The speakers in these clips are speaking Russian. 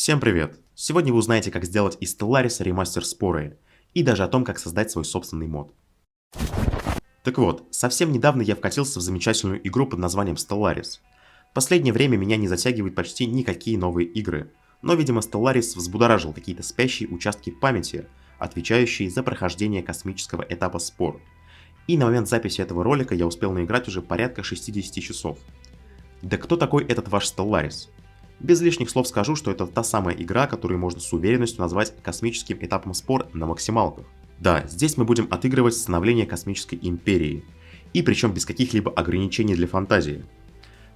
Всем привет! Сегодня вы узнаете, как сделать из Stellaris ремастер Споры, и даже о том, как создать свой собственный мод. Так вот, совсем недавно я вкатился в замечательную игру под названием Stellaris. В последнее время меня не затягивают почти никакие новые игры, но, видимо, Stellaris взбудоражил какие-то спящие участки памяти, отвечающие за прохождение космического этапа Спор. И на момент записи этого ролика я успел наиграть уже порядка 60 часов. Да кто такой этот ваш Stellaris? Без лишних слов скажу, что это та самая игра, которую можно с уверенностью назвать космическим этапом Спор на максималках. Да, здесь мы будем отыгрывать становление космической империи, и причем без каких-либо ограничений для фантазии.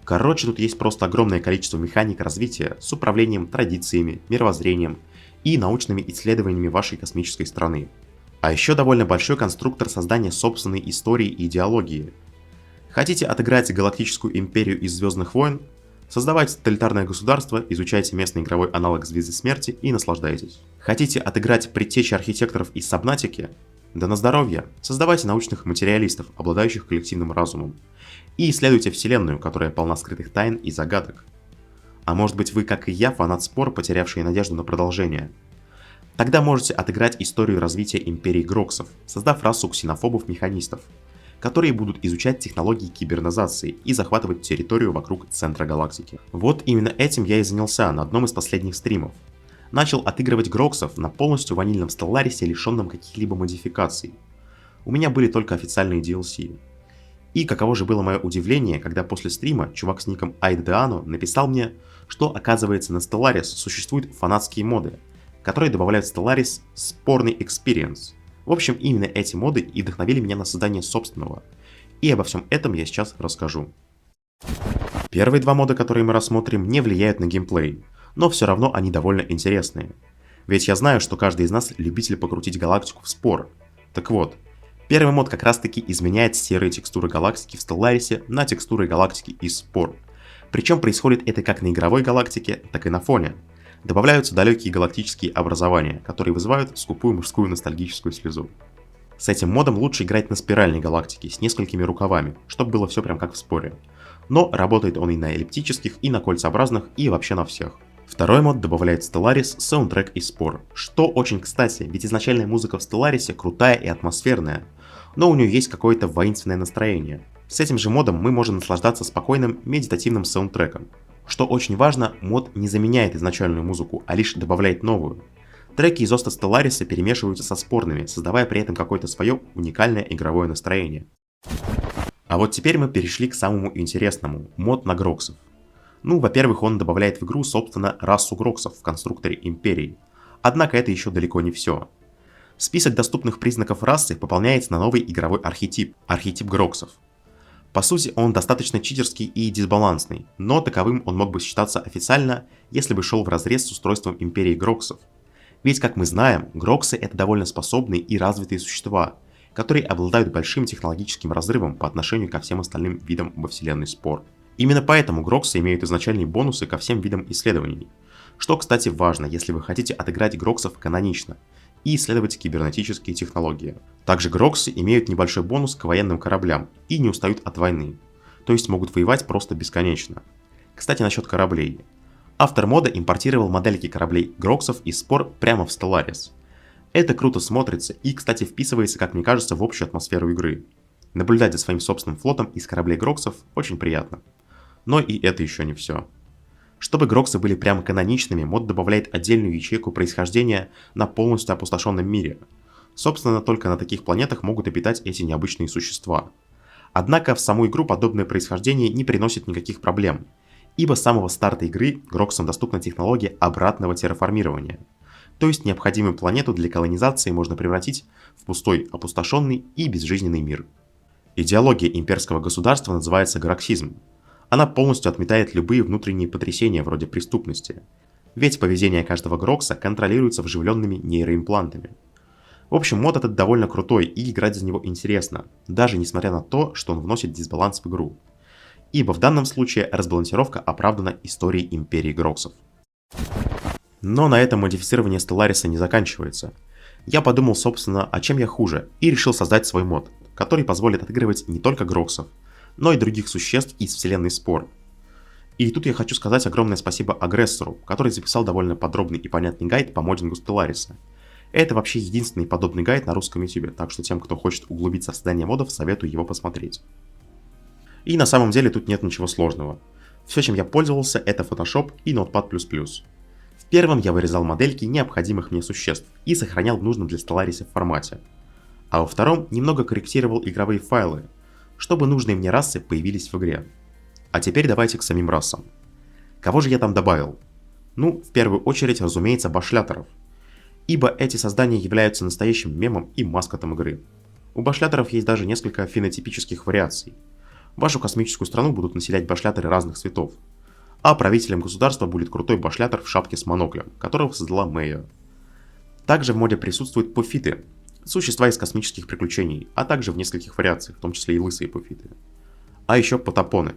Короче, тут есть просто огромное количество механик развития с управлением традициями, мировоззрением и научными исследованиями вашей космической страны. А еще довольно большой конструктор создания собственной истории и идеологии. Хотите отыграть галактическую империю из Звездных войн? Создавайте тоталитарное государство, изучайте местный игровой аналог Звезды Смерти и наслаждайтесь. Хотите отыграть предтечи архитекторов из Сабнатики? Да на здоровье! Создавайте научных материалистов, обладающих коллективным разумом. И исследуйте вселенную, которая полна скрытых тайн и загадок. А может быть вы, как и я, фанат Спор, потерявший надежду на продолжение? Тогда можете отыграть историю развития империи Гроксов, создав расу ксенофобов-механистов, которые будут изучать технологии кибернизации и захватывать территорию вокруг центра галактики. Вот именно этим я и занялся на одном из последних стримов. Начал отыгрывать Гроксов на полностью ванильном Stellaris, лишенном каких-либо модификаций. У меня были только официальные DLC. И каково же было мое удивление, когда после стрима чувак с ником Айдеано написал мне, что оказывается на Stellaris существуют фанатские моды, которые добавляют в Stellaris спорный experience. В общем, именно эти моды и вдохновили меня на создание собственного. И обо всем этом я сейчас расскажу. Первые два мода, которые мы рассмотрим, не влияют на геймплей, но все равно они довольно интересные. Ведь я знаю, что каждый из нас любитель покрутить галактику в спор. Так вот, первый мод как раз таки изменяет серые текстуры галактики в Stellaris на текстуры галактики из спор. Причем происходит это как на игровой галактике, так и на фоне. Добавляются далекие галактические образования, которые вызывают скупую мужскую ностальгическую слезу. С этим модом лучше играть на спиральной галактике с несколькими рукавами, чтобы было все прям как в споре. Но работает он и на эллиптических, и на кольцеобразных, и вообще на всех. Второй мод добавляет в Stellaris саундтрек из спор, что очень кстати, ведь изначальная музыка в Stellaris крутая и атмосферная, но у нее есть какое-то воинственное настроение. С этим же модом мы можем наслаждаться спокойным медитативным саундтреком. Что очень важно, мод не заменяет изначальную музыку, а лишь добавляет новую. Треки из Оста Stellaris перемешиваются со спорными, создавая при этом какое-то свое уникальное игровое настроение. А вот теперь мы перешли к самому интересному – мод на Гроксов. Ну, во-первых, он добавляет в игру, собственно, расу Гроксов в конструкторе Империи. Однако это еще далеко не все. Список доступных признаков расы пополняется на новый игровой архетип – архетип Гроксов. По сути, он достаточно читерский и дисбалансный, но таковым он мог бы считаться официально, если бы шел вразрез с устройством Империи Гроксов. Ведь, как мы знаем, Гроксы — это довольно способные и развитые существа, которые обладают большим технологическим разрывом по отношению ко всем остальным видам во вселенной Спор. Именно поэтому Гроксы имеют изначальные бонусы ко всем видам исследований, что, кстати, важно, если вы хотите отыграть Гроксов канонично и исследовать кибернетические технологии. Также Гроксы имеют небольшой бонус к военным кораблям и не устают от войны, то есть могут воевать просто бесконечно. Кстати, насчет кораблей. Автор мода импортировал модельки кораблей Гроксов из спор прямо в Stellaris. Это круто смотрится и, кстати, вписывается, как мне кажется, в общую атмосферу игры. Наблюдать за своим собственным флотом из кораблей Гроксов очень приятно. Но и это еще не все. Чтобы Гроксы были прямо каноничными, мод добавляет отдельную ячейку происхождения на полностью опустошенном мире. Собственно, только на таких планетах могут обитать эти необычные существа. Однако в саму игру подобное происхождение не приносит никаких проблем, ибо с самого старта игры Гроксам доступна технология обратного терраформирования. То есть необходимую планету для колонизации можно превратить в пустой, опустошенный и безжизненный мир. Идеология имперского государства называется гроксизм. Она полностью отметает любые внутренние потрясения вроде преступности, ведь поведение каждого Грокса контролируется вживленными нейроимплантами. В общем, мод этот довольно крутой и играть за него интересно, даже несмотря на то, что он вносит дисбаланс в игру. Ибо в данном случае разбалансировка оправдана историей Империи Гроксов. Но на этом модифицирование Stellaris не заканчивается. Я подумал, собственно, а чем я хуже, и решил создать свой мод, который позволит отыгрывать не только Гроксов, но и других существ из вселенной Спор. И тут я хочу сказать огромное спасибо агрессору, который записал довольно подробный и понятный гайд по моддингу Stellaris. Это вообще единственный подобный гайд на русском YouTube, так что тем, кто хочет углубиться в создание модов, советую его посмотреть. И на самом деле тут нет ничего сложного. Все, чем я пользовался, это Photoshop и Notepad++. В первом я вырезал модельки необходимых мне существ и сохранял в нужном для Stellaris формате. А во втором немного корректировал игровые файлы, чтобы нужные мне расы появились в игре. А теперь давайте к самим расам. Кого же я там добавил? Ну, в первую очередь, разумеется, башляторов. Ибо эти создания являются настоящим мемом и маскотом игры. У башляторов есть даже несколько фенотипических вариаций. Вашу космическую страну будут населять башляторы разных цветов. А правителем государства будет крутой башлятор в шапке с моноклем, которого создала Мэйо. Также в моде присутствуют пофиты, существа из космических приключений, а также в нескольких вариациях, в том числе и лысые пофиты. А еще потапоны.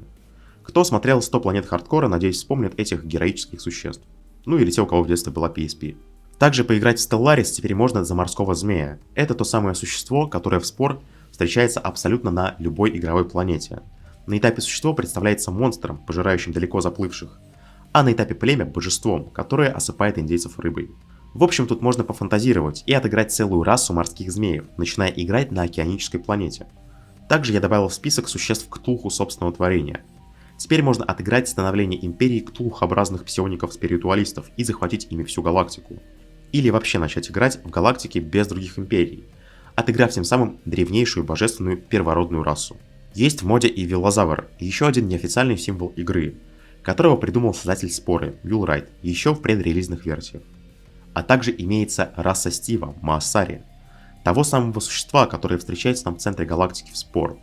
Кто смотрел 100 планет хардкора, надеюсь, вспомнит этих героических существ. Ну или те, у кого в детстве была PSP. Также поиграть в Stellaris теперь можно за морского змея. Это то самое существо, которое в спор встречается абсолютно на любой игровой планете. На этапе существо представляется монстром, пожирающим далеко заплывших, а на этапе племя – божеством, которое осыпает индейцев рыбой. В общем, тут можно пофантазировать и отыграть целую расу морских змеев, начиная играть на океанической планете. Также я добавил в список существ Ктулху собственного творения. Теперь можно отыграть становление империи ктулхообразных псиоников-спиритуалистов и захватить ими всю галактику. Или вообще начать играть в галактике без других империй, отыграв тем самым древнейшую божественную первородную расу. Есть в моде и Велозавр, еще один неофициальный символ игры, которого придумал создатель Споры, Will Wright, еще в предрелизных версиях. А также имеется раса Стива, Маасари, того самого существа, которое встречается там в центре галактики в Спор.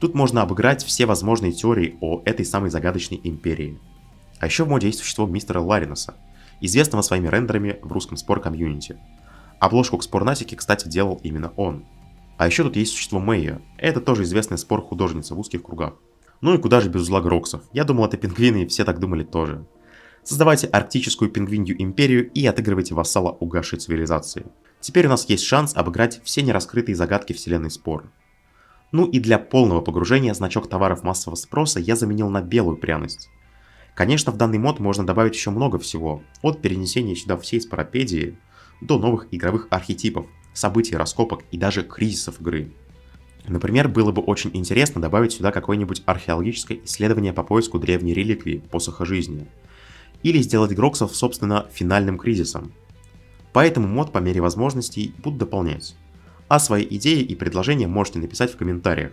Тут можно обыграть все возможные теории о этой самой загадочной империи. А еще в моде есть существо мистера Лариноса, известного своими рендерами в русском Спор комьюнити. Обложку к Спорнатике, кстати, делал именно он. А еще тут есть существо Мэйо, это тоже известная Спор-художница в узких кругах. Ну и куда же без узла Гроксов, я думал это пингвины и все так думали тоже. Создавайте арктическую пингвинью империю и отыгрывайте вассала угасшей цивилизации. Теперь у нас есть шанс обыграть все нераскрытые загадки вселенной Спор. Ну и для полного погружения значок товаров массового спроса я заменил на белую пряность. Конечно, в данный мод можно добавить еще много всего, от перенесения сюда всей споропедии до новых игровых архетипов, событий, раскопок и даже кризисов игры. Например, было бы очень интересно добавить сюда какое-нибудь археологическое исследование по поиску древней реликвии, посоха жизни. Или сделать Гроксов, собственно, финальным кризисом. Поэтому мод по мере возможностей буду дополнять. А свои идеи и предложения можете написать в комментариях.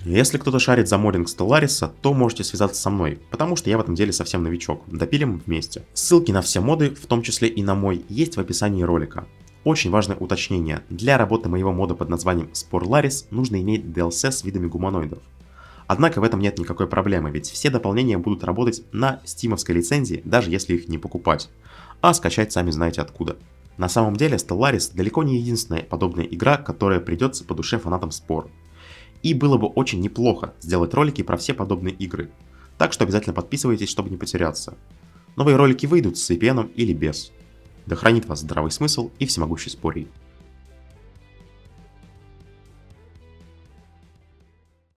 Если кто-то шарит за моддинг Stellaris, то можете связаться со мной, потому что я в этом деле совсем новичок, допилим вместе. Ссылки на все моды, в том числе и на мой, есть в описании ролика. Очень важное уточнение, для работы моего мода под названием Sporlaris нужно иметь DLC с видами гуманоидов. Однако в этом нет никакой проблемы, ведь все дополнения будут работать на стимовской лицензии, даже если их не покупать, а скачать сами знаете откуда. На самом деле Stellaris далеко не единственная подобная игра, которая придется по душе фанатам Спор. И было бы очень неплохо сделать ролики про все подобные игры, так что обязательно подписывайтесь, чтобы не потеряться. Новые ролики выйдут с VPN или без. Да хранит вас здравый смысл и всемогущий Спорий.